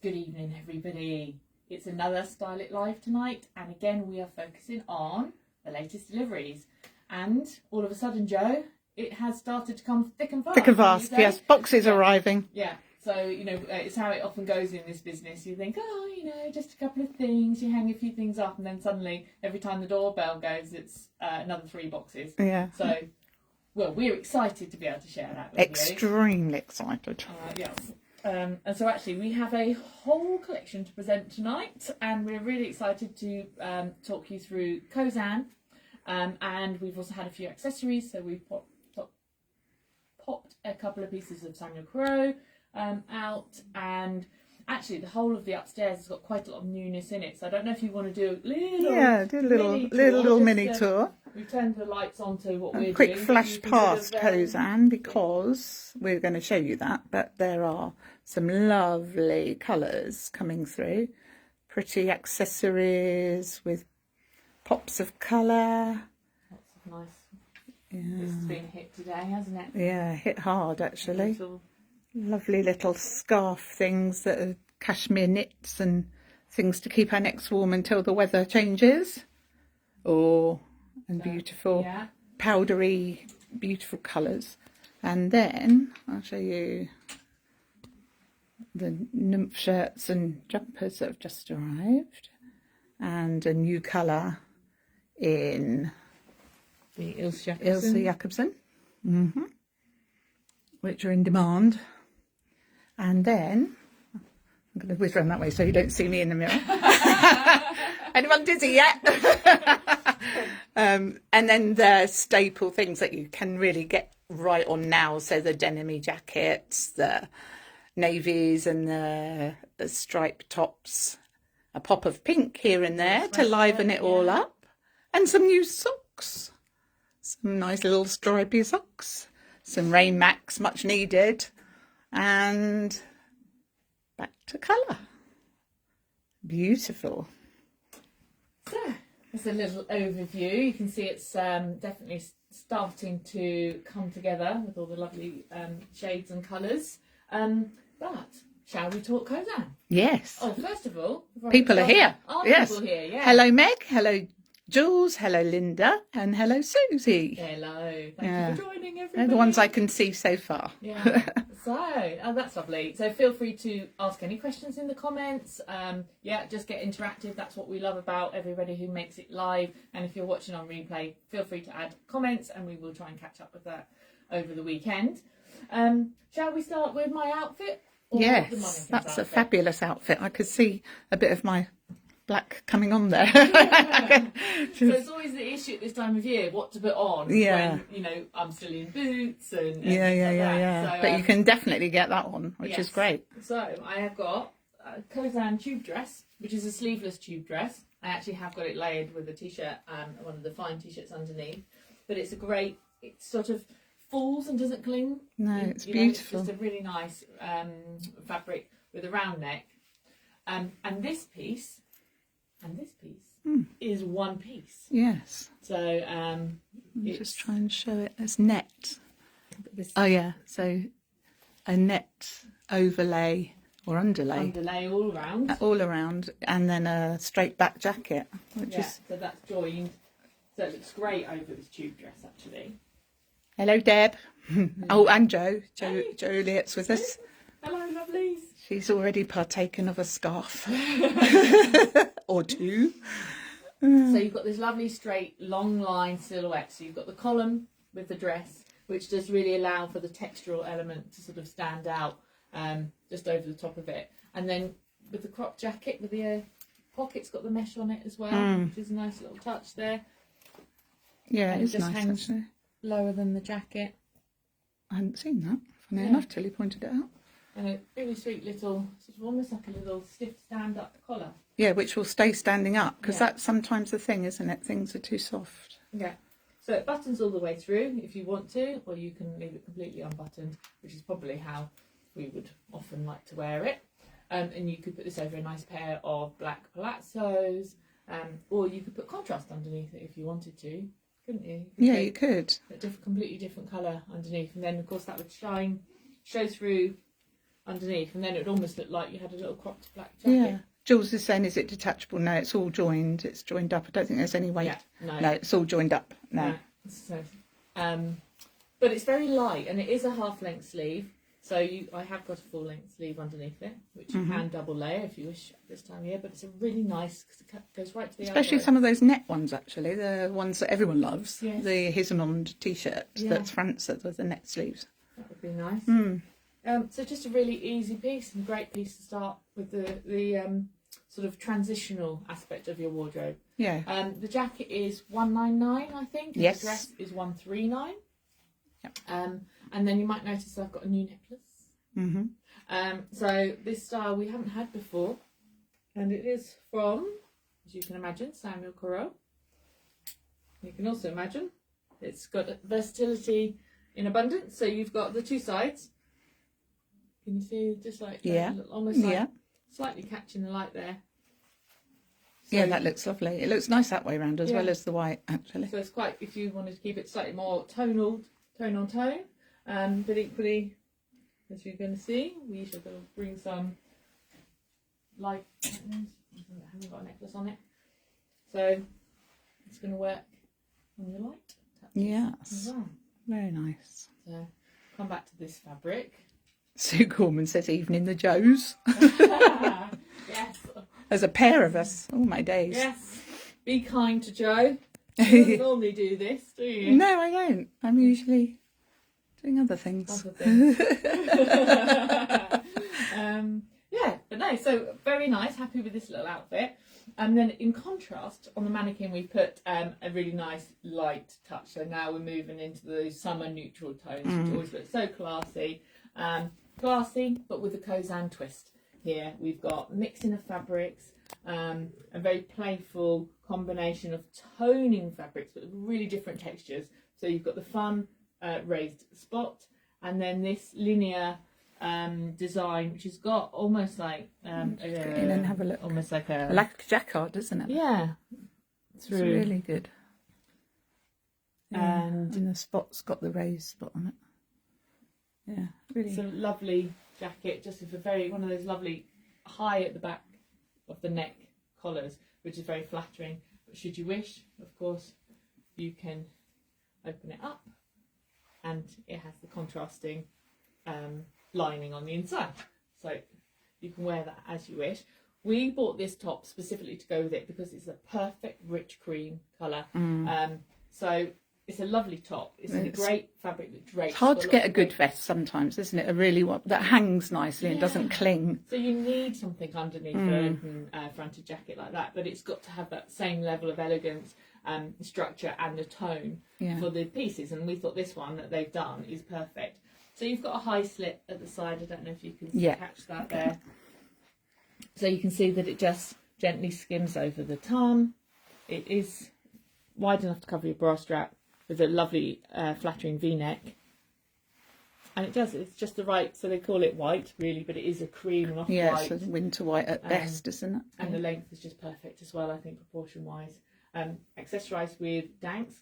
Good evening, everybody. It's another Style It Live tonight, and again we are focusing on the latest deliveries. And all of a sudden, Joe, it has started to come thick and fast. Thick and fast, yes. Boxes arriving. Yeah. So, you know, it's how it often goes in this business. You think, oh, you know, just a couple of things. You hang a few things up, and then suddenly, every time the doorbell goes, it's another 3 boxes. Yeah. So, well, we're excited to be able to share that with you. Extremely excited. Yes. And so actually we have a whole collection to present tonight, and we're really excited to talk you through Kozan, and we've also had a few accessories. So we've popped a couple of pieces of Samuel Crow out, and actually the whole of the upstairs has got quite a lot of newness in it. So I don't know if you want to do a little mini tour. We've turned the lights on to what we're doing. Quick flash past Kozan, because we're going to show you that, but there are some lovely colours coming through. Pretty accessories with pops of colour. Lots of nice. Yeah. This has been hit today, hasn't it? Yeah, hit hard actually. Lovely little scarf things that are cashmere knits and things to keep our necks warm until the weather changes. And beautiful, powdery, beautiful colours. And then I'll show you the nymph shirts and jumpers that have just arrived, and a new colour in the Ilse Jacobsen, which are in demand. And then I'm going to whiz around that way so you don't see me in the mirror. Anyone dizzy yet? And then the staple things that you can really get right on now. So the denim jackets, the navies and the striped tops, a pop of pink here and there to liven it all up, and some new socks, some nice little stripy socks, some Rain Max, much needed, and back to colour. Beautiful. So, it's a little overview. You can see it's definitely starting to come together with all the lovely shades and colours. But shall we talk Kozan? Yes. Oh, first of all, people are here. Yes. People here, yeah. Hello, Meg. Hello, Jules. Hello, Linda. And hello, Susie. Hello. Thank you for joining, everybody. They're the ones I can see so far. Yeah. So, that's lovely. So feel free to ask any questions in the comments. Just get interactive. That's what we love about everybody who makes it live. And if you're watching on replay, feel free to add comments, and we will try and catch up with that over the weekend. Shall we start with my outfit? Yes, that's a fabulous outfit. I could see a bit of my black coming on there. So it's always the issue at this time of year, what to put on. When, you know, I'm still in boots and yeah. So, but you can definitely get that on, which is great. So I have got a Kozan tube dress, which is a sleeveless tube dress. I actually have got it layered with a t-shirt, one of the fine t-shirts underneath. But it's a great, it sort of falls and doesn't cling. No, it's beautiful. It's just a really nice fabric with a round neck. And this piece is one piece. Yes. So just try and show it as net. Oh yeah, so a net overlay or underlay all around. All around, and then a straight back jacket, which is so that's joined. So it looks great over this tube dress actually. Hello, Deb. Oh, and Joliet's with us. Hello, lovelies. She's already partaken of a scarf or two. So you've got this lovely straight long line silhouette. So you've got the column with the dress, which does really allow for the textural element to sort of stand out just over the top of it. And then with the crop jacket, with the pocket's got the mesh on it as well, which is a nice little touch there. Yeah, and it's just nice hangs actually. Lower than the jacket. I hadn't seen that, funny enough, till you pointed it out. And a really sweet little, sort of almost like a little stiff stand-up collar. Yeah, which will stay standing up, because that's sometimes the thing, isn't it? Things are too soft. Yeah. So it buttons all the way through if you want to, or you can leave it completely unbuttoned, which is probably how we would often like to wear it. And you could put this over a nice pair of black palazzos, or you could put contrast underneath it if you wanted to, couldn't you? You could. A completely different colour underneath, and then of course that would show through underneath, and then it would almost look like you had a little cropped black jacket. Yeah. Jules is saying, is it detachable? No, it's all joined. It's joined up. I don't think there's any weight. Yeah, no, it's all joined up. No. So, but it's very light, and it is a half-length sleeve. So I have got a full-length sleeve underneath it, which you can double layer if you wish at this time of year. But it's a really nice, because it goes right to the especially elbow. some of those net ones, actually, the ones that everyone loves. Yes. The Hisamond t-shirt that's Francis with the net sleeves. That would be nice. So just a really easy piece and great piece to start with the sort of transitional aspect of your wardrobe. Yeah. The jacket is $199, I think. And Yes. The dress is $139. Yep. And then you might notice I've got a new necklace. So this style we haven't had before, and it is from, as you can imagine, Samuel Corot. You can also imagine it's got versatility in abundance. So you've got the two sides. Can you see, just like almost like slightly catching the light there? So, yeah, that looks lovely. It looks nice that way around as well as the white, actually. So it's quite, if you wanted to keep it slightly more tone on tone, but equally, as you're going to see, we should bring some light. I haven't got a necklace on it, so it's going to work on your light. Yes, very nice. So come back to this fabric. Sue Gorman says, evening the Joes. Yes. There's a pair of us. Oh my days. Yes. Be kind to Joe. You don't normally do this, do you? No, I don't. I'm usually doing other things. Yeah, but no, so very nice. Happy with this little outfit. And then in contrast, on the mannequin, we put a really nice light touch. So now we're moving into those summer neutral tones, which always look so classy. Classy, but with a Kozan twist. Here we've got mixing of fabrics, a very playful combination of toning fabrics, but really different textures. So you've got the fun raised spot, and then this linear design, which has got almost like get in and have a look. Almost like a jacquard, isn't it? Yeah, it's really good. Yeah. And the spot's got the raised spot on it. Yeah, really. It's a lovely jacket, just with one of those lovely high at the back of the neck collars, which is very flattering. But should you wish, of course, you can open it up, and it has the contrasting lining on the inside, so you can wear that as you wish. We bought this top specifically to go with it because it's a perfect rich cream colour. So it's a lovely top. It's a great fabric that drapes. It's hard to get a good vest sometimes, isn't it? A really one that hangs nicely and doesn't cling. So you need something underneath an open fronted jacket like that, but it's got to have that same level of elegance, structure and the tone for the pieces. And we thought this one that they've done is perfect. So you've got a high slit at the side. I don't know if you can catch that there. So you can see that it just gently skims over the tongue. It is wide enough to cover your bra strap, with a lovely flattering V-neck, and it's just the right, so they call it white really, but it is a cream and off-white. Yeah, it's a winter white at best, isn't it? And the length is just perfect as well, I think, proportion wise. Accessorised with danks,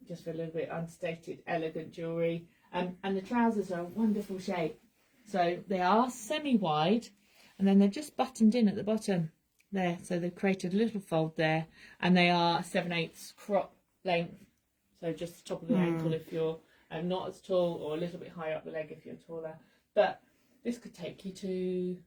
just for a little bit unstated elegant jewellery, and the trousers are a wonderful shape. So they are semi-wide, and then they're just buttoned in at the bottom there, so they've created a little fold there, and they are 7/8 crop length. So just the top of the ankle if you're not as tall, or a little bit higher up the leg if you're taller. But this could take you to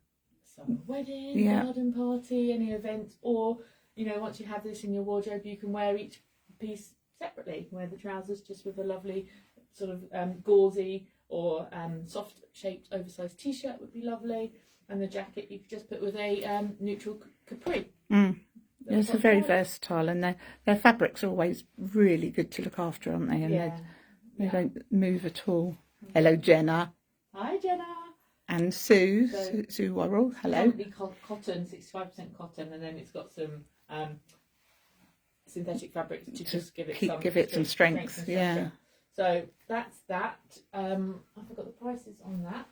some wedding, garden party, any event, or, you know, once you have this in your wardrobe, you can wear each piece separately. You can wear the trousers just with a lovely sort of gauzy or soft shaped oversized t-shirt would be lovely. And the jacket you could just put with a neutral capri. It's very versatile, and their fabrics are always really good to look after, aren't they? And they don't move at all. Hello, Jenna. Hi, Jenna. And Sue Worrell. Hello. Cotton, 65% cotton, and then it's got some synthetic fabrics to just give it some strength. Yeah. So that's that. I forgot the prices on that.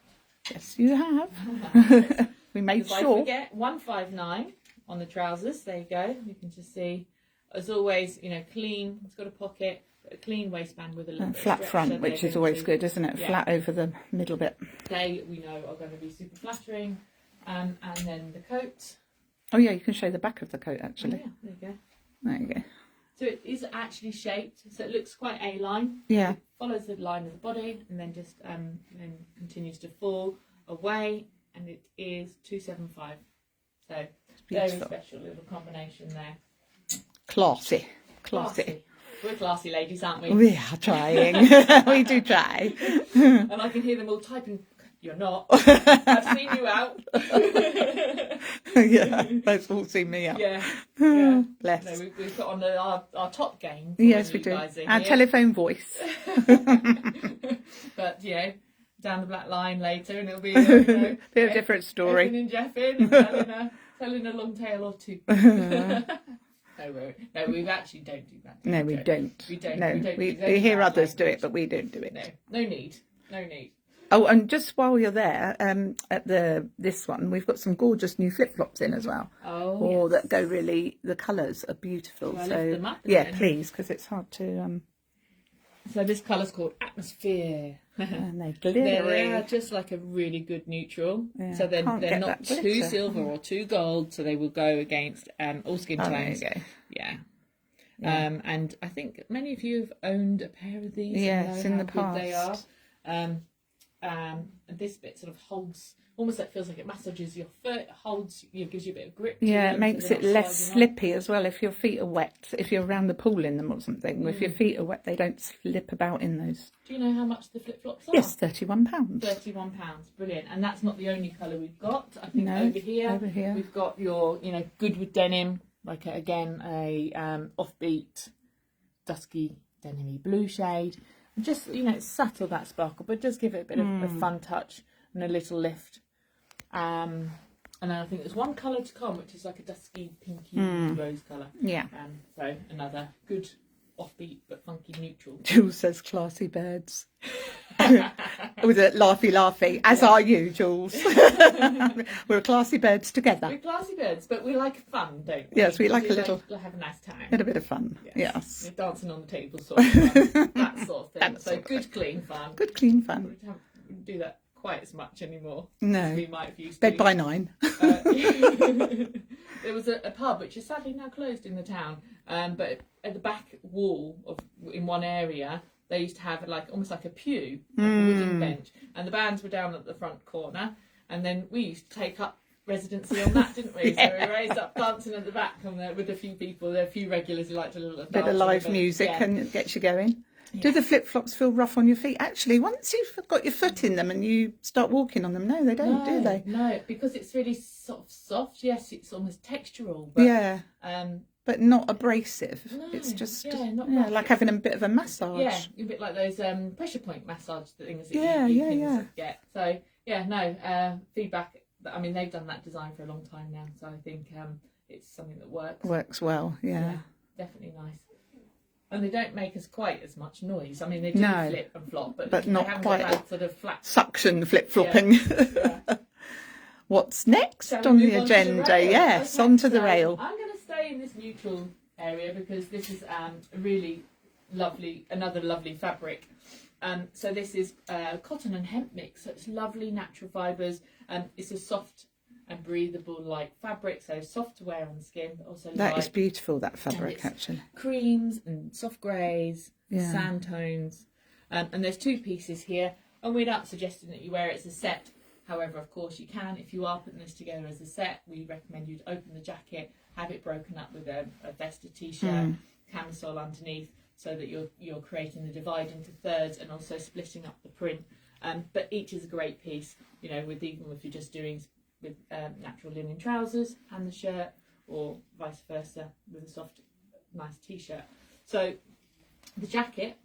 Yes, you have. We made sure. I forget, $159 on the trousers. There you go. You can just see, as always, you know, clean. It's got a pocket. a clean waistband with a little bit flat of stretch, front, so which they're is going always to- good, isn't it? yeah. Flat over the middle bit. They, we know, are going to be super flattering. And then the coat. Oh yeah, you can show the back of the coat actually. Oh, yeah, there you go. There you go. So it is actually shaped, so it looks quite A-line. Yeah. It follows the line of the body and then just then continues to fall away, and it is 275. So very special little combination there. Classy. Classy. We're classy ladies, aren't we? We are trying. We do try. And I can hear them all typing. You're not. I've seen you out. Yeah, they've all seen me out. Yeah. Yeah. Bless. No, we've got on our top game. Yes, we do. Our telephone voice. But, you know, down the black line later, and it'll be Bit of a different story. Evan and Jeffin telling a long tale or two. No, we actually don't do that. No, we don't. We don't. No, we don't we use hear that others do language. it, but we don't do it. No need. No need. Oh, and just while you're there, at this one, we've got some gorgeous new flip flops in as well. Oh, that go really. The colours are beautiful. Well, so lift them up yeah, then. please, because it's hard to. So this colour's called Atmosphere. And they're They glittery. are just like a really good neutral. Yeah, So they're can't get not that too glitter. silver or too gold. So they will go against all skin Oh, there you tones. go. Yeah. And I think many of you have owned a pair of these. and Yes, know in how the good they are. past. And this bit sort of holds, almost like feels like it massages your foot, holds, gives you a bit of grip. to Yeah, them, it so makes they're it not less sliding off. slippy as well if your feet are wet. If you're around the pool in them or something, if your feet are wet, they don't slip about in those. Do you know how much the flip flops are? Yes, £31. £31, brilliant. And that's not the only colour we've got. I think No, over here we've got your, good with denim, like a offbeat, dusky denim-y blue shade. And just, it's subtle, that sparkle, but just give it a bit of a fun touch and a little lift. And then I think there's one colour to come, which is like a dusky pinky rose colour. Yeah. So another good offbeat but funky neutral. Jules says classy birds. With a laughy, as are you, Jules. We're classy birds together. We're classy birds, but we like fun, don't we? Yes, we like a little. Have a nice time. A bit of fun. Yes. We're dancing on the table, sort of fun, that sort of thing. That So sort of good, clean fun. Good, clean fun. We don't do that quite as much anymore. No. As we might have used Bed to. by 9. There was a pub which is sadly now closed in the town, but at the back wall in one area they used to have almost like a pew, like a wooden bench, and the bands were down at the front corner, and then we used to take up residency on that, didn't we? So we raised up dancing at the back with a few people. There are a few regulars who liked a little Bit of live music and it gets you going. Yeah. Do the flip-flops feel rough on your feet? Actually, once you've got your foot in them and you start walking on them, no, they don't, do they? No, because it's really sort of soft. Yes, it's almost textural. But, yeah. But not abrasive. No, it's just not like having a bit of a massage. Yeah, a bit like those pressure point massage things that you can get. So feedback. I mean, they've done that design for a long time now, so I think it's something that works. Works well. Yeah. Definitely nice. And they don't make us quite as much noise. I mean, they do flip and flop, but not they haven't quite got that sort of flat suction flip-flopping. Yeah. What's next Shall on we the move onto agenda? rail? Yes, Okay, onto the so rail. I'm going to stay in this neutral area because this is really lovely, another lovely fabric. So this is cotton and hemp mix, so it's lovely natural fibres. It's a soft and breathable light fabric, so soft to wear on the skin, but also That light. is beautiful, that fabric, actually. Creams and soft greys, sand tones, and there's two pieces here, and we're not suggesting that you wear it as a set. However, of course you can. If you are putting this together as a set, we recommend you to open the jacket, have it broken up with a vest, a t-shirt, camisole underneath, so that you're creating the divide into thirds and also splitting up the print. But each is a great piece, with even if you're just doing with natural linen trousers and the shirt, or vice versa with a soft, nice t-shirt. So the jacket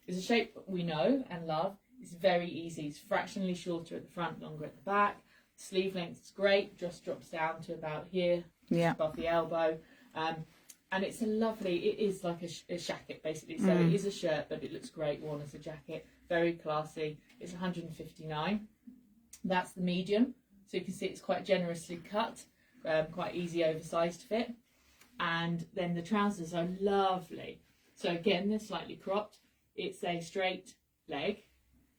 is a shape we know and love. It's very easy. It's fractionally shorter at the front, longer at the back. Sleeve length is great, just drops down to about here, above the elbow. And it's it is like a jacket basically. So it is a shirt, but it looks great worn as a jacket. Very classy. It's 159. That's the medium. So you can see it's quite generously cut, quite easy oversized fit. And then the trousers are lovely. So again, they're slightly cropped. It's a straight leg,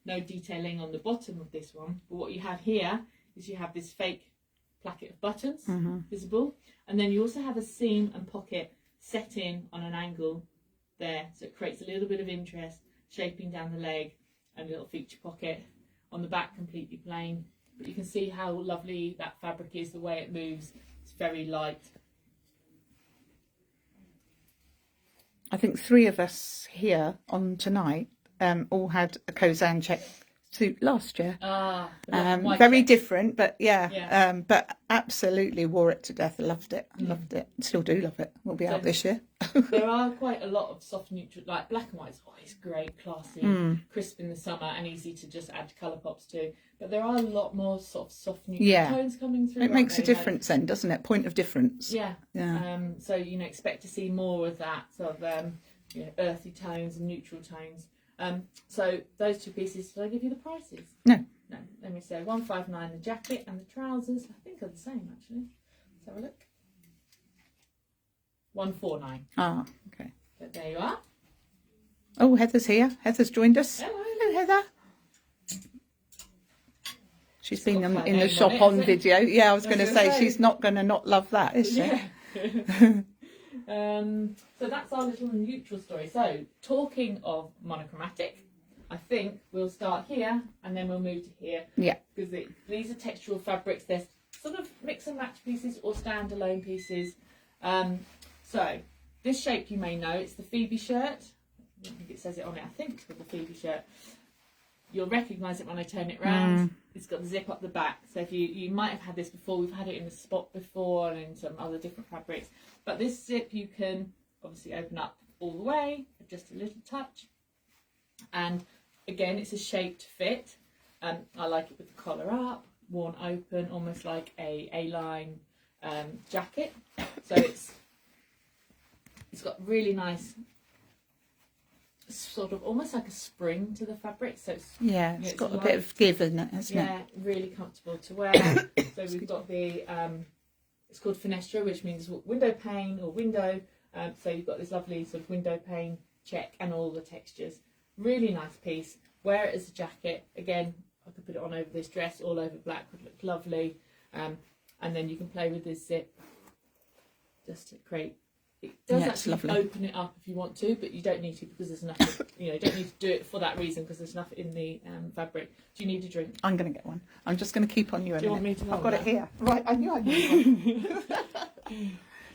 no detailing on the bottom of this one. But what you have here is you have this fake placket of buttons visible, and then you also have a seam and pocket set in on an angle there, so it creates a little bit of interest, shaping down the leg, and a little feature pocket on the back, completely plain. But you can see how lovely that fabric is, the way it moves. It's very light. I think 3 of us here on tonight all had a Kozan check suit last year. Very different, but yeah. But absolutely wore it to death. Loved it. Loved it. Still do love it. We'll be out this year. There are quite a lot of soft neutral, like black and white is always great, classy, crisp in the summer, and easy to just add colour pops to. But there are a lot more sort of soft neutral tones coming through. It makes a difference then, doesn't it? Point of difference. Yeah. So expect to see more of that sort of earthy tones and neutral tones. So those 2 pieces, did I give you the prices? No. Let me say 159 the jacket, and the trousers I think are the same actually. Let's have a look. 149. Ah, okay. But there you are. Oh, Heather's here. Heather's joined us. Hello, Heather. She's been in the shop on video. Yeah, I was going to say she's not going to not love that, is she? Yeah. So that's our little neutral story. So talking of monochromatic, I think we'll start here and then we'll move to here. Yeah. Because these are textural fabrics. They're sort of mix and match pieces or standalone pieces. So this shape you may know, it's the Phoebe shirt. I don't think it says it on it. I think it's called the Phoebe shirt. You'll recognise it when I turn it round. It's got the zip up the back. So if you might have had this before. We've had it in a spot before and in some other different fabrics. But this zip you can obviously open up all the way, just a little touch. And again, it's a shaped fit. I like it with the collar up, worn open, almost like a A-line jacket. So it's got really nice, sort of almost like a spring to the fabric. So it's got a bit of give in it, hasn't it? Yeah, really comfortable to wear. So we've got the it's called fenestra, which means window pane or window. So you've got this lovely sort of window pane check and all the textures. Really nice piece. Wear it as a jacket. Again, I could put it on over this dress, all over black, would look lovely. And then you can play with this zip just to create. It does actually open it up if you want to, but you don't need to because there's enough. You don't need to do it for that reason because there's enough in the fabric. Do you need a drink? I'm going to get one. I'm just going to keep on you a minute. Do you want me to? I've got it here. Right, I knew I needed one.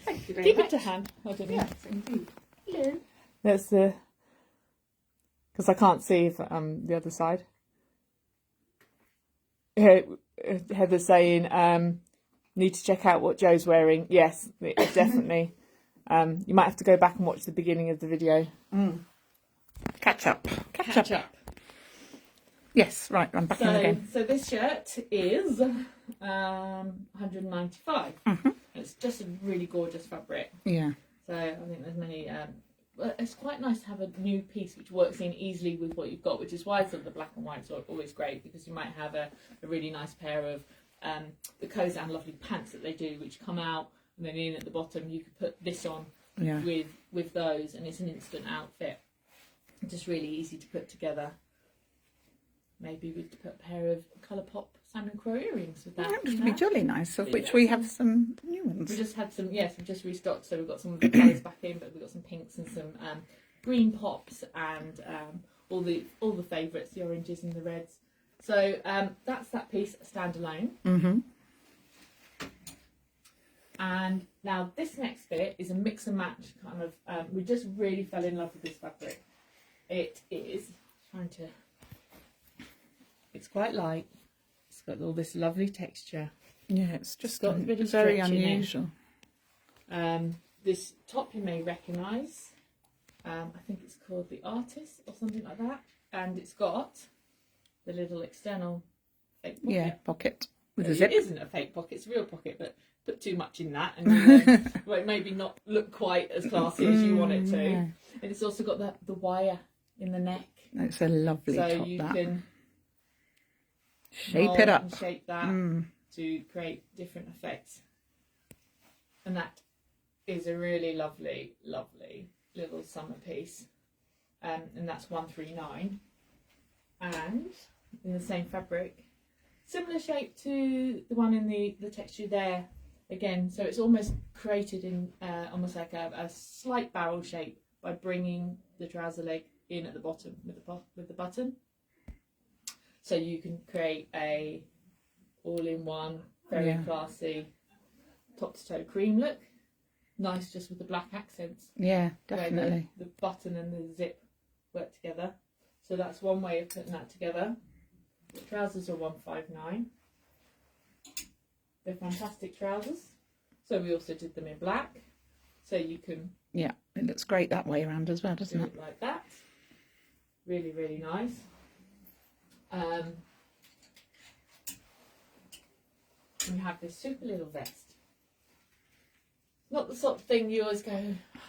Thank you very much. Keep it to hand. I don't know. Yes, indeed. Hello. That's the. Because I can't see if, the other side. Heather's saying, need to check out what Joe's wearing. Yes, definitely. You might have to go back and watch the beginning of the video. Catch up. Catch up. Yes, right, I'm back in again. So this shirt is 195. It's just a really gorgeous fabric. Yeah. So I think there's many. It's quite nice to have a new piece which works in easily with what you've got, which is why sort of the black and whites are always great, because you might have a really nice pair of the Kozan lovely pants that they do, which come out and then in at the bottom. You could put this on with those, and it's an instant outfit. Just really easy to put together. Maybe we'd put a pair of colour pop salmon crow earrings with that. That would be jolly nice, of which we have some new ones. We just had some, we've just restocked, so we've got some of the colours back in, but we've got some pinks and some green pops and all the favourites, the oranges and the reds. So that's that piece standalone. And now this next bit is a mix and match kind of. We just really fell in love with this fabric. It is It's quite light. It's got all this lovely texture. Yeah, it's just got a bit of very stretch in it. unusual. This top you may recognise. I think it's called the Artist or something like that. And it's got the little external fake pocket. Yeah, pocket with a zip. It isn't a fake pocket, it's a real pocket, but put too much in that and well, it maybe not look quite as classy as you want it to. Yeah. And it's also got the wire in the neck. It's a lovely top, so you can shape it up. And shape that to create different effects. And that is a really lovely, lovely little summer piece, and that's 139, and in the same fabric, similar shape to the one in the texture there again. So it's almost created in almost like a slight barrel shape by bringing the trouser leg in at the bottom with the button. So you can create a all-in-one, very classy top to toe cream look. Nice just with the black accents. Yeah, definitely. The button and the zip work together. So that's one way of putting that together. The trousers are 159. They're fantastic trousers. So we also did them in black. So you can... Yeah, it looks great that way around as well, doesn't it? Like that. Really, really nice. We have this super little vest. Not the sort of thing you always go, oh,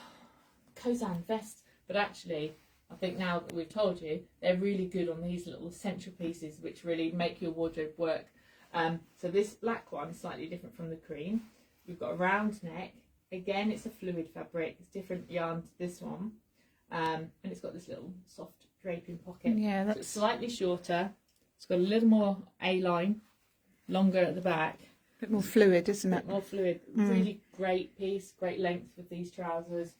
Kozan vest, but actually, I think now that we've told you, they're really good on these little essential pieces which really make your wardrobe work. So this black one is slightly different from the cream. We've got a round neck. Again, it's a fluid fabric. It's different yarn to this one. And it's got this little soft draping pocket. Yeah, that's... So it's slightly shorter. It's got a little more A-line, longer at the back. A bit more fluid, isn't it? A bit more fluid. Really great piece, great length with these trousers,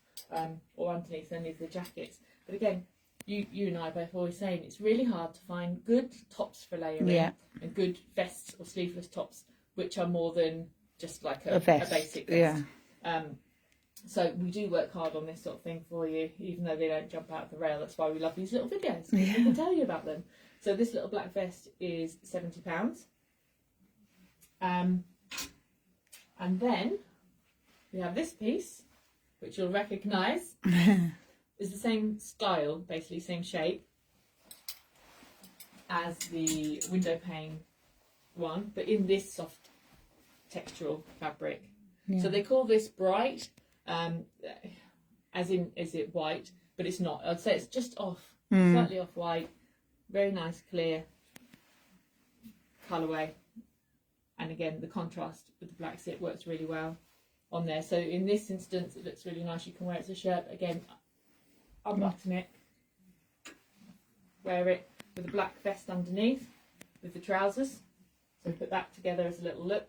or underneath any of the jackets. But again, you and I are both always saying it's really hard to find good tops for layering and good vests or sleeveless tops which are more than just like a basic vest. Yeah. So we do work hard on this sort of thing for you, even though they don't jump out of the rail. That's why we love these little videos. We can tell you about them. So this little black vest is £70. And then we have this piece, which you'll recognise, is the same style, basically same shape as the window pane one, but in this soft textural fabric. Yeah. So they call this bright, as in, is it white? But it's not. I'd say it's just off, slightly off white. Very nice, clear colourway. And again, the contrast with the black zip works really well on there. So in this instance, it looks really nice. You can wear it as a shirt. Again, unbutton it, wear it with a black vest underneath with the trousers. So put that together as a little look.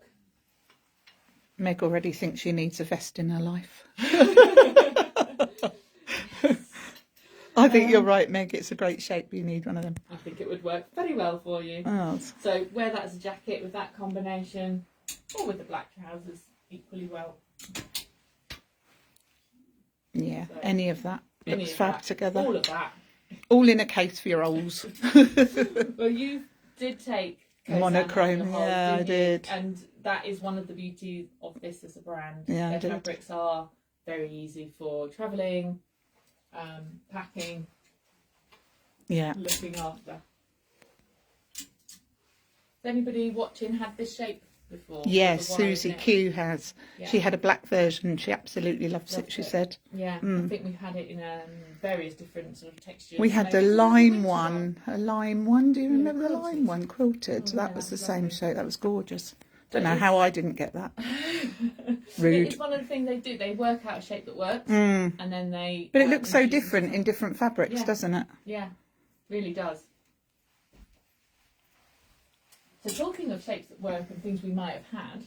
Meg already thinks she needs a vest in her life. I think you're right, Meg. It's a great shape. You need one of them. I think it would work very well for you. Oh. So wear that as a jacket with that combination, or with the black trousers equally well. Yeah, so, any of that looks fab together. All of that. All in a case for your rolls. Well, you did take Kozan monochrome. Yeah, I did. And that is one of the beauties of this as a brand. Yeah, Their fabrics are very easy for travelling, packing, looking after. Has anybody watching had this shape before? Yes, Susie Q has. Yeah. She had a black version. She absolutely loves it, she said. Yeah, I think we've had it in various different sort of textures. We had a lime one. A lime one. Do you remember the lime one? Quilted. That was the same shape. That was gorgeous. Don't know how I didn't get that. Rude. It's one of the things they do. They work out a shape that works, and then they... But it looks so different in different fabrics, doesn't it? Yeah, really does. So talking of shapes that work and things we might have had...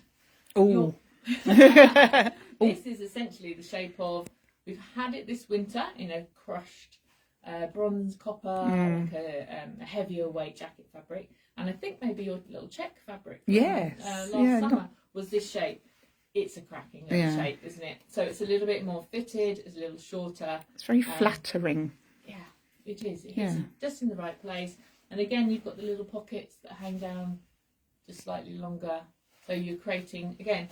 Oh. This is essentially the shape of... We've had it this winter in a crushed bronze copper, like a heavier weight jacket fabric. And I think maybe your little check fabric last summer was this shape. It's a cracking little shape, isn't it? So it's a little bit more fitted, it's a little shorter. It's very flattering. Yeah, it is. It is just in the right place. And again, you've got the little pockets that hang down just slightly longer. So you're creating, again,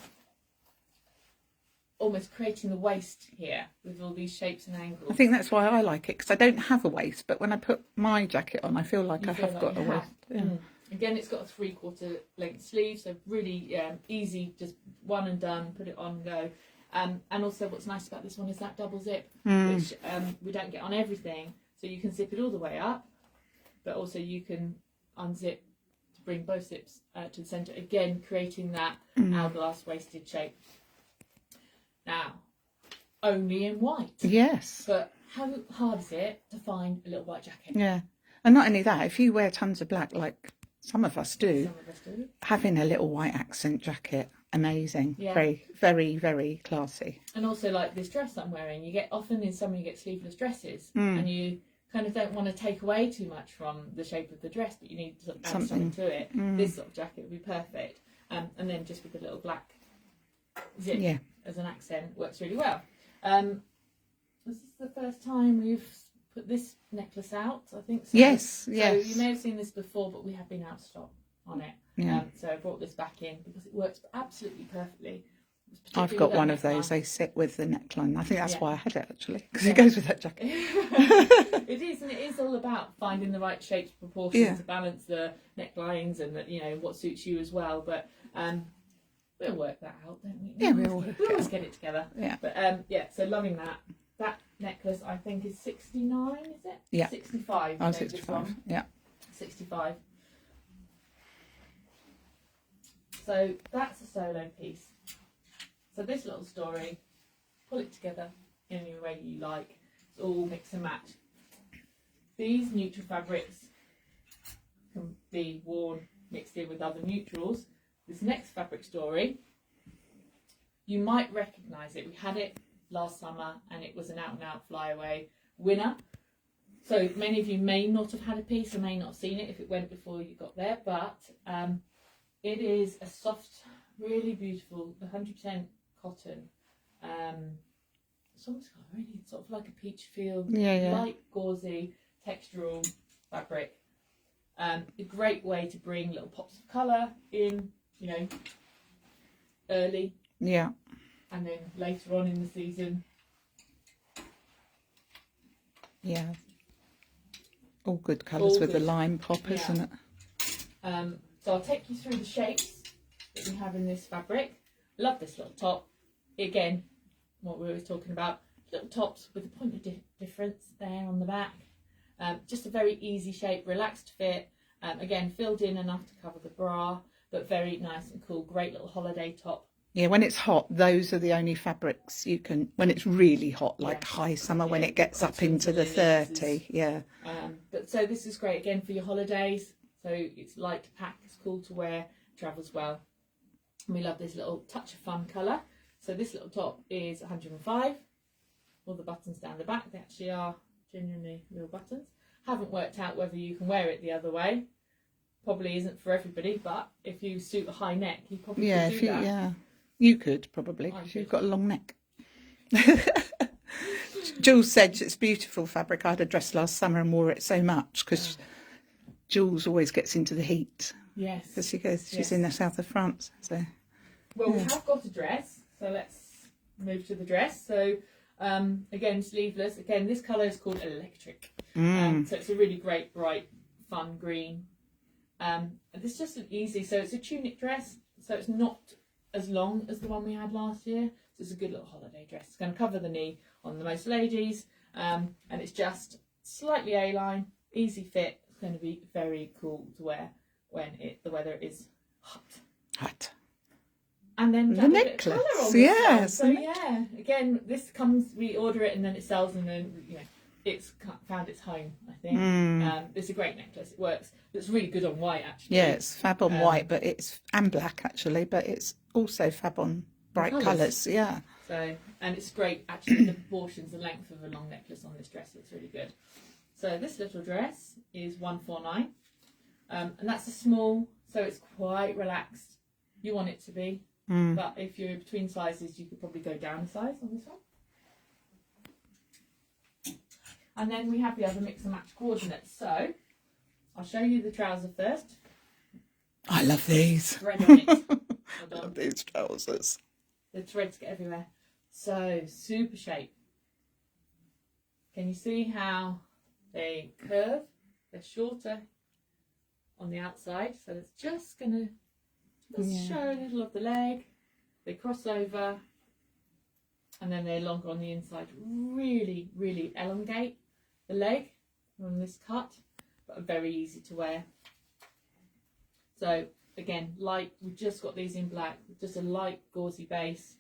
almost creating the waist here with all these shapes and angles. I think that's why I like it, because I don't have a waist, but when I put my jacket on, I feel like I have got a waist. Yeah. Again, it's got a 3/4 length sleeve, so really easy, just one and done, put it on and go. And also what's nice about this one is that double zip, which we don't get on everything. So you can zip it all the way up, but also you can unzip to bring both zips to the centre, again creating that hourglass waisted shape. Now, only in white. Yes. But how hard is it to find a little white jacket? Yeah. And not only that, if you wear tons of black, like some of us do, having a little white accent jacket, amazing. Yeah. Very, very, very classy. And also like this dress I'm wearing, you get often in summer you get sleeveless dresses and you kind of don't want to take away too much from the shape of the dress, but you need to sort of add something to it. This sort of jacket would be perfect. And then just with the little black zip as an accent works really well. This is the first time we've put this necklace out, I think. So. Yes, So yes. you may have seen this before, but we have been out of stock on it. Yeah. So I brought this back in because it works absolutely perfectly. I've got one of those. They sit with the neckline. I think that's Yeah. why I had it, actually, because it goes with that jacket. It is, and it is all about finding the right shapes, proportions to balance the necklines and the, you know, what suits you as well. But we'll work that out, don't we? Yeah, we'll always get it together. Yeah. But yeah, so loving that. That necklace, I think, is 69, is it? Yeah. 65. Oh, no, 65. This one. Yeah. 65. So that's a solo piece. So this little story, pull it together in any way you like. It's all mix and match. These neutral fabrics can be worn mixed in with other neutrals. This next fabric story, you might recognise it. We had it last summer and it was an out and out flyaway winner. So many of you may not have had a piece or may not have seen it if it went before you got there, but it is a soft, really beautiful, 100% cotton. It's almost got really sort of like a peach feel, light gauzy textural fabric. A great way to bring little pops of colour in, you know, early. Yeah. And then later on in the season. Yeah. All good colours with the lime pop, isn't it? So I'll take you through the shapes that we have in this fabric. Love this little top. Again, what we were talking about, little tops with a point of difference there on the back. Just a very easy shape, relaxed fit. Again, filled in enough to cover the bra, but very nice and cool. Great little holiday top. Yeah, when it's hot, those are the only fabrics you can, when it's really hot, like high summer, when it gets up into the 30, But so this is great, again, for your holidays. So it's light to pack, it's cool to wear, travels well. And we love this little touch of fun colour. So this little top is 105. All the buttons down the back, they actually are genuinely real buttons. Haven't worked out whether you can wear it the other way. Probably isn't for everybody, but if you suit a high neck, you probably could do that. Yeah. You could probably, because you've got a long neck. Jules said it's beautiful fabric. I had a dress last summer and wore it so much because Jules always gets into the heat. Yes. Because she's in the south of France. So. Well, we have got a dress, so let's move to the dress. So again, sleeveless. Again, this colour is called Electric. So it's a really great, bright, fun green. And this is just an easy, so it's a tunic dress, so it's not as long as the one we had last year. So it's a good little holiday dress. It's going to cover the knee on the most ladies, and it's just slightly A-line, easy fit. It's going to be very cool to wear when the weather is hot. And then the necklace, yes. So yeah, again, this comes, we order it and then it sells, and then it's found its home, I think. It's a great necklace. It works. It's really good on white, actually. Yeah, it's fab on white, but and black actually, but it's also fab on bright colours. Yeah. So, and it's great actually. The proportions, the length of a long necklace on this dress looks really good. So this little dress is 149, and that's a small, so it's quite relaxed. You want it to be, but if you're between sizes, you could probably go down a size on this one. And then we have the other mix and match coordinates. So I'll show you the trouser first. I love these. Thread on it. I love these trousers. The threads get everywhere. So super shape. Can you see how they curve? They're shorter on the outside, so it's just going to show a little of the leg. They cross over, and then they're longer on the inside. Really, really elongate the leg on this cut, but are very easy to wear. So again, light, we've just got these in black, just a light gauzy base,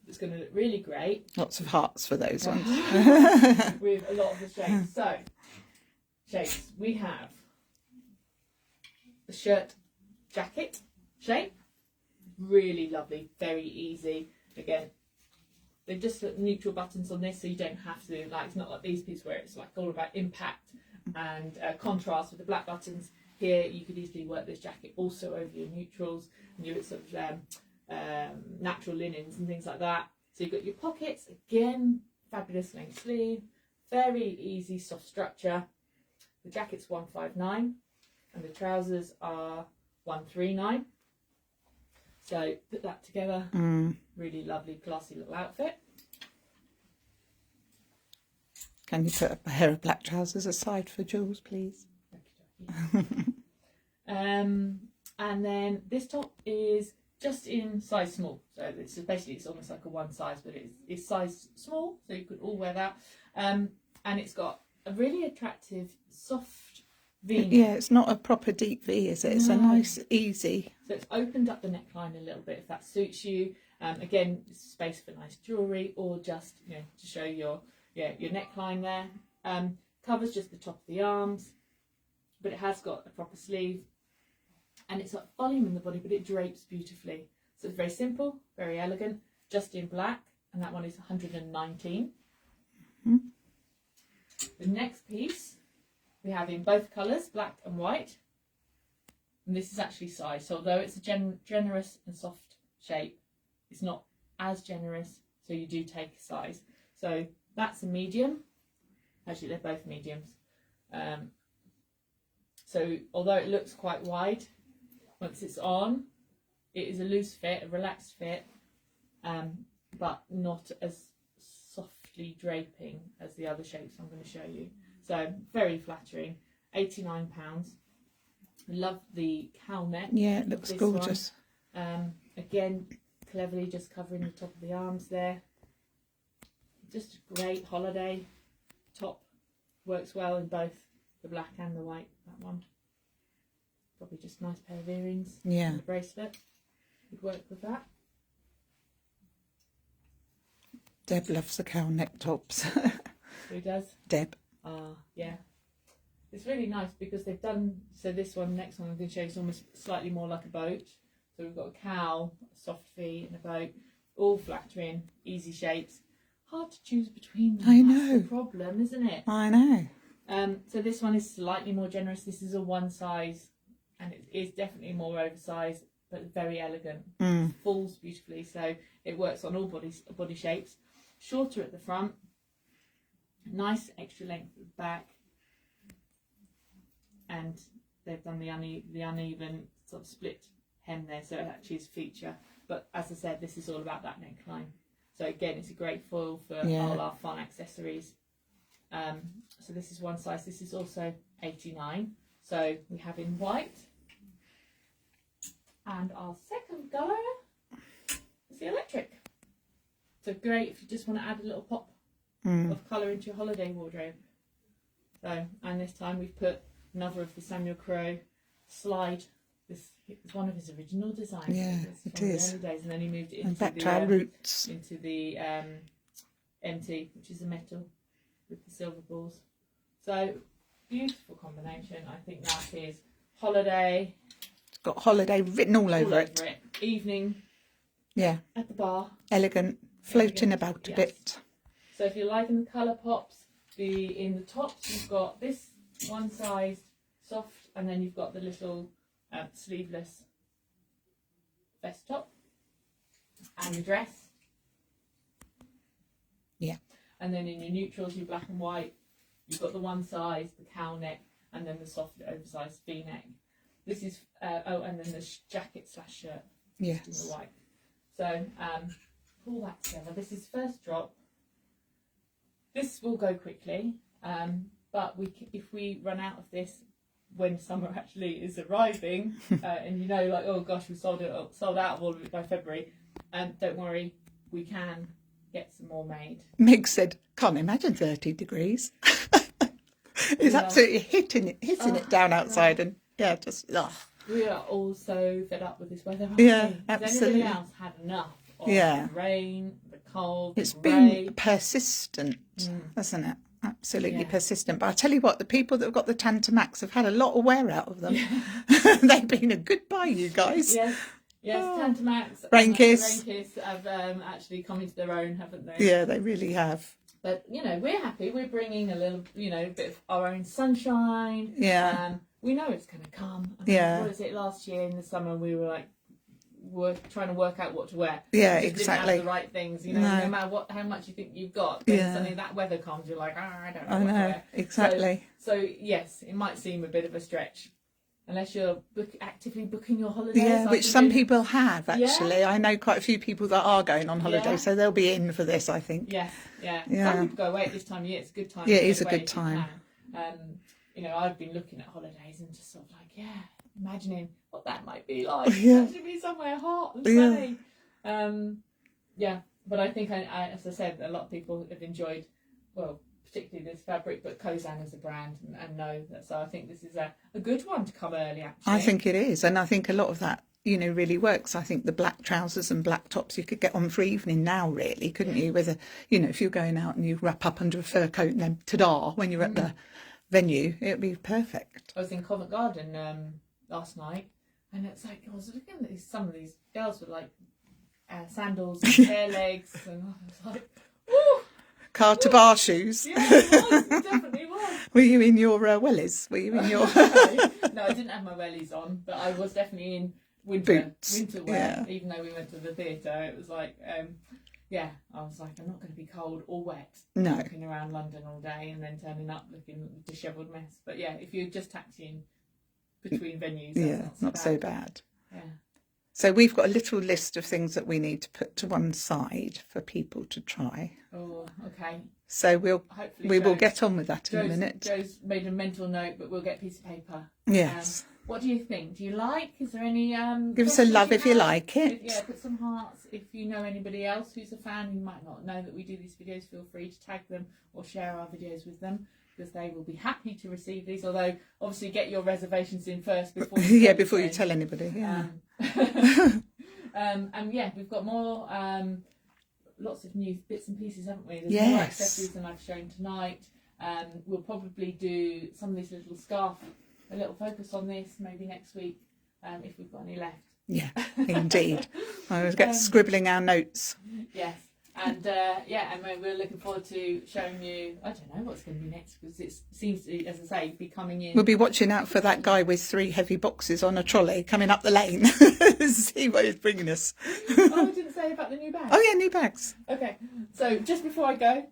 It's going to look really great. Lots of hearts for those ones. With a lot of the shapes. So, shapes. We have the shirt jacket shape. Really lovely, very easy. Again, they're just neutral buttons on this, so you don't have to, like, it's not like these pieces where it's like all about impact and contrast with the black buttons. Here you could easily work this jacket also over your neutrals and your sort of natural linens and things like that. So you've got your pockets, again, fabulous length sleeve, very easy soft structure. The jacket's 159 and the trousers are 139. So put that together, really lovely, classy little outfit. Can you put a pair of black trousers aside for Jules, please? And then this top is just in size small. So it's basically, it's almost like a one size, but it's size small, so you could all wear that. And it's got a really attractive, soft V. Yeah, it's not a proper deep V, is it? It's a nice, easy. So it's opened up the neckline a little bit if that suits you. Again, space for nice jewellery or just, you know, to show your neckline there. Covers just the top of the arms, but it has got a proper sleeve. And it's got volume in the body, but it drapes beautifully. So it's very simple, very elegant, just in black, and that one is 119. The next piece we have in both colours, black and white. And this is actually size. So although it's a generous and soft shape, it's not as generous, so you do take a size. So that's a medium. Actually, they're both mediums. So although it looks quite wide, once it's on, it is a loose fit, a relaxed fit, but not as softly draping as the other shapes I'm going to show you. So very flattering, £89. I love the cowl neck. Yeah, it looks gorgeous. Again, cleverly just covering the top of the arms there. Just a great holiday top. Works well in both the black and the white, that one. Probably just a nice pair of earrings. Yeah. And a bracelet would work with that. Deb loves the cowl neck tops. Who does? Deb. Yeah. It's really nice because they've done, so this one, next one I'm going to show you is almost slightly more like a boat. So we've got a cowl, a soft V and a boat, all flattering, easy shapes. Hard to choose between them. I That's know. the problem, isn't it? I know. So this one is slightly more generous. This is a one size and it is definitely more oversized, but very elegant. Falls beautifully, so it works on all body shapes. Shorter at the front, nice extra length at the back, and they've done the uneven sort of split hem there, so it actually is a feature. But as I said, this is all about that neckline. So again, it's a great foil for all our fun accessories. So this is one size. This is also 89. So we have in white. And our second colour is the electric. So great if you just want to add a little pop of colour into your holiday wardrobe. So, and this time we've put another of the Samuel Crowe slide. This is one of his original designs. Yeah, it is. The early days, and then he moved it And into back to our roots. into the MT, which is a metal with the silver balls. So beautiful combination. I think that is holiday. It's got holiday written all over it. Evening. Yeah. At the bar. Elegant, floating about a bit. So if you're liking the colour pops, in the tops you've got this one size soft, and then you've got the little sleeveless vest top and the dress. Yeah. And then in your neutrals, your black and white, you've got the one size, the cowl neck, and then the soft oversized V neck. This is and then the jacket / shirt. Yes. In the white. So pull that together. This is first drop. This will go quickly, but if we run out of this when summer actually is arriving, and you know, like, oh gosh, we sold out of all of it by February, don't worry, we can get some more made. Meg said, can't imagine 30 degrees. It's absolutely hitting it down outside, and yeah, just we are all so fed up with this weather. Yeah, absolutely. Has anybody else had enough? of Yeah. the rain, the cold, It's the been grey. persistent, hasn't it? Absolutely Yeah. persistent. But I tell you what, the people that have got the Tantamax have had a lot of wear out of them. They've been a good buy, you guys. Yes, Oh. Tantamax and Rainkiss. Rainkiss have actually come into their own, haven't they? Yeah, they really have. But, you know, we're happy. We're bringing a little, you know, bit of our own sunshine. Yeah. We know it's going to come. I mean, Yeah. what was it last year in the summer? We were like, trying to work out what to wear. Yeah, We just exactly. didn't have the right things, you know. No. No matter how much you think you've got, then Yeah. suddenly that weather comes. You're like, I don't know I what to know, wear. exactly. So yes, it might seem a bit of a stretch, unless you're actively booking your holidays. Yeah, like which we've some been- people have, actually. Yeah. I know quite a few people that are going on holiday, Yeah. so they'll be in for this, I think. Yes, yeah. Yeah. Some people go away at this time of year. It's a good time. Yeah, to it get is a away good if you time. can. You know, I've been looking at holidays and just sort of like, yeah, imagining what that might be like. Yeah. To be somewhere hot and Yeah. sunny. Yeah, but I think, as I said, a lot of people have enjoyed, well, particularly this fabric, but Kozan as a brand and know that. So I think this is a good one to come early, actually. I think it is, and I think a lot of that, you know, really works. I think the black trousers and black tops you could get on for evening now, really, couldn't you? With a, you know, if you're going out and you wrap up under a fur coat and then ta-da, when you're at the venue, it'd be perfect. I was in Covent Garden last night, and it's like I was looking at some of these girls with like sandals and bare legs, and I was like, "Ooh, Car to bar shoes. yeah, it was, it definitely was." Were you in your wellies? Were you in your No, I didn't have my wellies on, but I was definitely in winter Boots, wear. yeah. Even though we went to the theatre, it was like, yeah, I was like, I'm not going to be cold or wet. No. Walking around London all day and then turning up looking a dishevelled mess. But yeah, if you're just taxiing between venues, that's yeah, not so bad. Yeah. So we've got a little list of things that we need to put to one side for people to try. Oh, okay. So we Hopefully will Joe's- get on with that in a Joe's- minute. Joe's made a mental note, but we'll get a piece of paper. Yes. What do you think? Do you like? Is there any Give us a questions love if you have? like it. Yeah, put some hearts. If you know anybody else who's a fan who might not know that we do these videos, feel free to tag them or share our videos with them, because they will be happy to receive these. Although, obviously, get your reservations in first before you Yeah, tell before you your tell friends. anybody. Yeah. And yeah, we've got more, lots of new bits and pieces, haven't we? There's more Yes. accessories than I've shown tonight. We'll probably do some of these little scarf, a little focus on this maybe next week, if we've got any left. Yeah, indeed. I was get scribbling our notes. Yes. And yeah, and we're looking forward to showing you, I don't know what's going to be next, because it seems to, as I say, be coming in. We'll be watching out for that guy with 3 heavy boxes on a trolley coming up the lane. See what he's bringing us. Oh, I didn't say about the new bag. Oh yeah, new bags. Okay, so just before I go,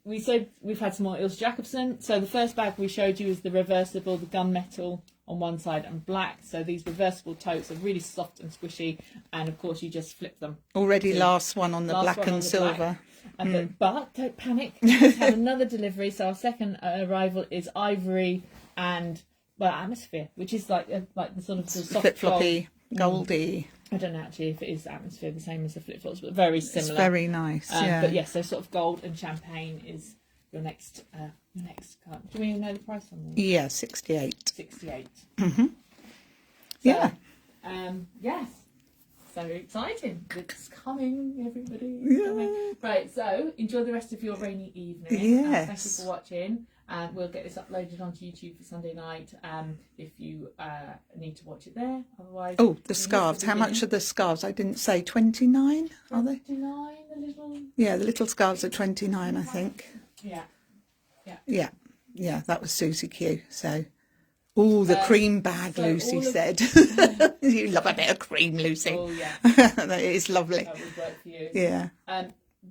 we said we've had some more Ilse Jacobsen. So the first bag we showed you is the reversible, the gunmetal on one side and black. So these reversible totes are really soft and squishy, and of course you just flip them. Already last one on the Last black one on and the silver. black. And but don't panic, we've had another delivery. So our second arrival is ivory and, well, atmosphere, which is like the sort of the soft Flip floppy, gold. goldy. I don't know actually if it is atmosphere the same as the flip flops, but very similar. It's very nice. Yeah. But yes, so sort of gold and champagne is your next card. Do we know the price on them? Yeah, 68. 68. Yeah. Yes. So exciting. It's coming, everybody. Yeah. Coming. Right, so enjoy the rest of your rainy evening. Yes. Thank you for watching. And we'll get this uploaded onto YouTube for Sunday night if you need to watch it there. Otherwise, Oh, you the missed scarves. How much are the scarves? I didn't say 29, are they? 29, the little... Yeah, the little scarves are 29, I think. Yeah. Yeah, that was Susie Q. So, oh, the cream bag, so Lucy all of- said. You love a bit of cream, Lucy. Oh, yeah. That is lovely. That would work for you. Yeah.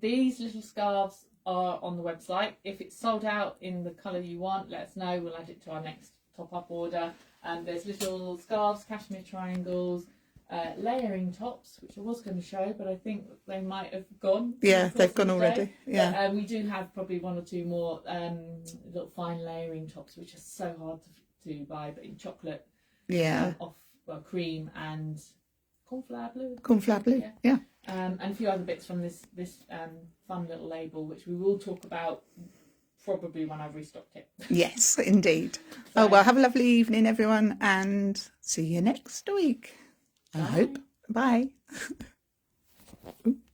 These little scarves are on the website. If it's sold out in the colour you want, let us know. We'll add it to our next top-up order. There's little scarves, cashmere triangles, layering tops, which I was going to show, but I think they might have gone. Yeah, they've gone today. already. Yeah. But, we do have probably 1 or 2 more little fine layering tops, which are so hard to buy, but in chocolate, Yeah. cream and cornflower blue. Cornflower blue. Yeah. And a few other bits from this fun little label, which we will talk about probably when I've restocked it. Yes, indeed. Oh, well, have a lovely evening, everyone, and see you next week. I hope. Bye. Ooh.